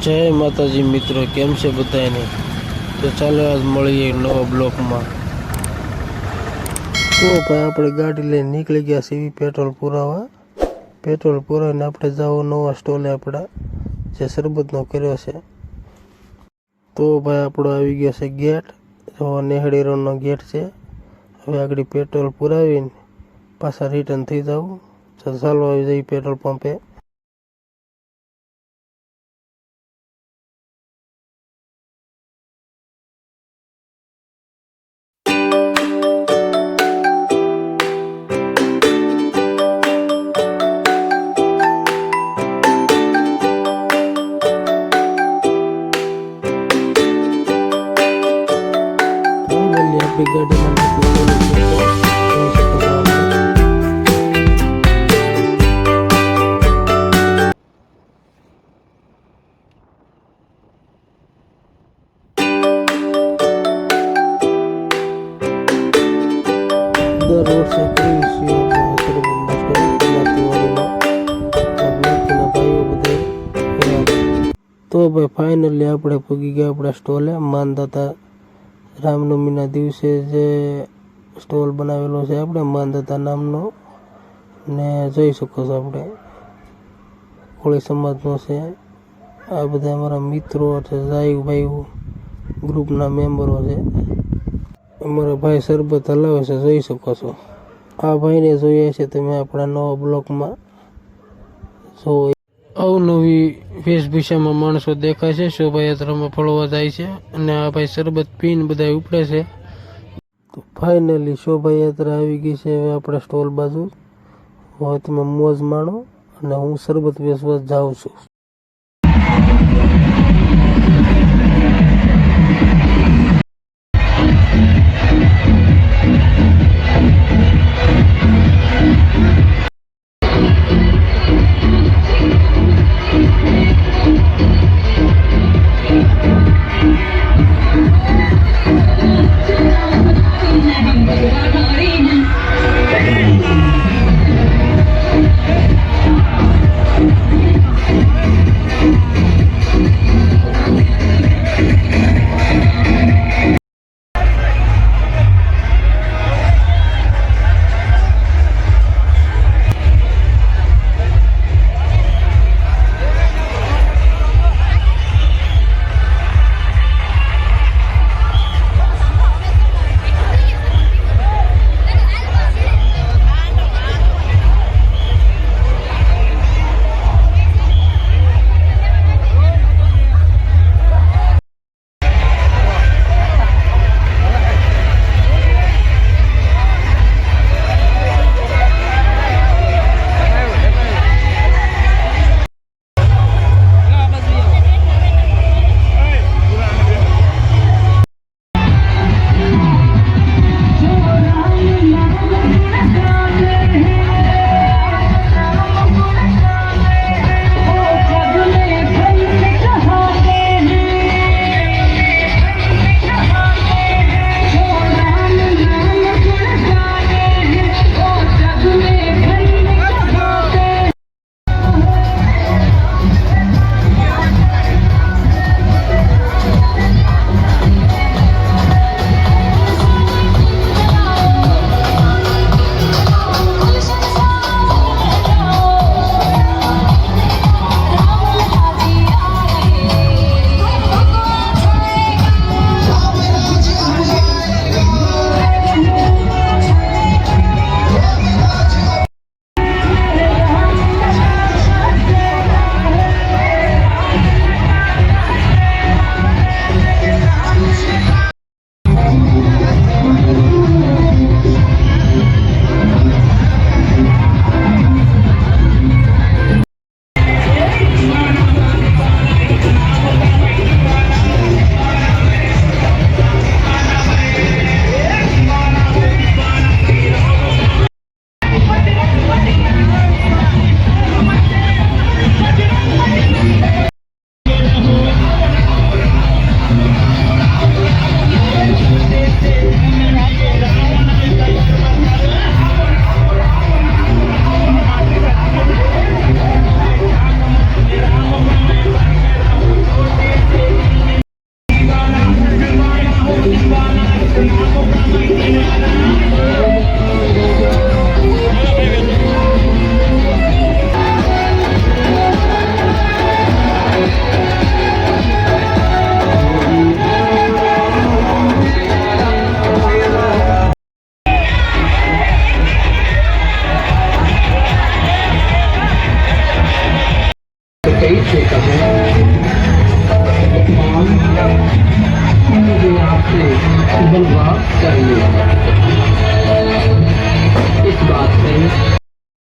જય માતાજી મિત્રો, કેમ છે બધાને? તો ચાલો આજ મળીએ નવા બ્લોકમાં. તો ભાઈ આપણે ગાડી લઈને નીકળી ગયા છીએ પેટ્રોલ પુરાવા. પેટ્રોલ પુરાવીને આપણે જવું નવા સ્ટોલે આપણા જે શરબતનો કર્યો છે. તો ભાઈ આપણો આવી ગયો છે ગેટ, નેહડી રોડનો ગેટ છે. હવે આગળ પેટ્રોલ પુરાવીને પાછા રિટર્ન થઈ જવું. તો ચાલો આવી જઈએ પેટ્રોલ પંપે. આપણી ગાડીમાં દર વર્ષે કરીએ છીએ તો ભાઈ ફાઇનલી આપણે પૂગી ગયા આપણા સ્ટોલે. માનદાતા રામનવમીના દિવસે જે સ્ટોલ બનાવેલો છે આપણે માનદાતા નામનો, ને જોઈ શકો છો આપણે કોળી સમાજનો છે. આ બધા અમારા મિત્રો છે, જાયુભાઈ ગ્રુપના મેમ્બરો છે. અમારા ભાઈ શરબત હલાવે છે, જોઈ શકો છો. આ ભાઈને જોઈએ છે તમે આપણા નવા બ્લોકમાં. જો અવનવી વેશભૂષામાં માણસો દેખાય છે, શોભાયાત્રામાં ફળવા જાય છે, અને આ ભાઈ શરબત પીને બધા ઉપડે છે. તો ફાઇનલી શોભાયાત્રા આવી ગઈ છે હવે આપણા સ્ટોલ બાજુ. હવે તમે મોજ માણો અને હું શરબત વેચવા જાઉં છું.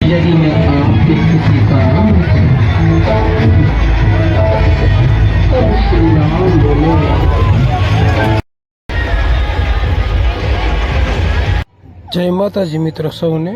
यदि मैं आपके किसी का नाम तब श्री राम बोलेगा। जय माताजी मित्र सौने।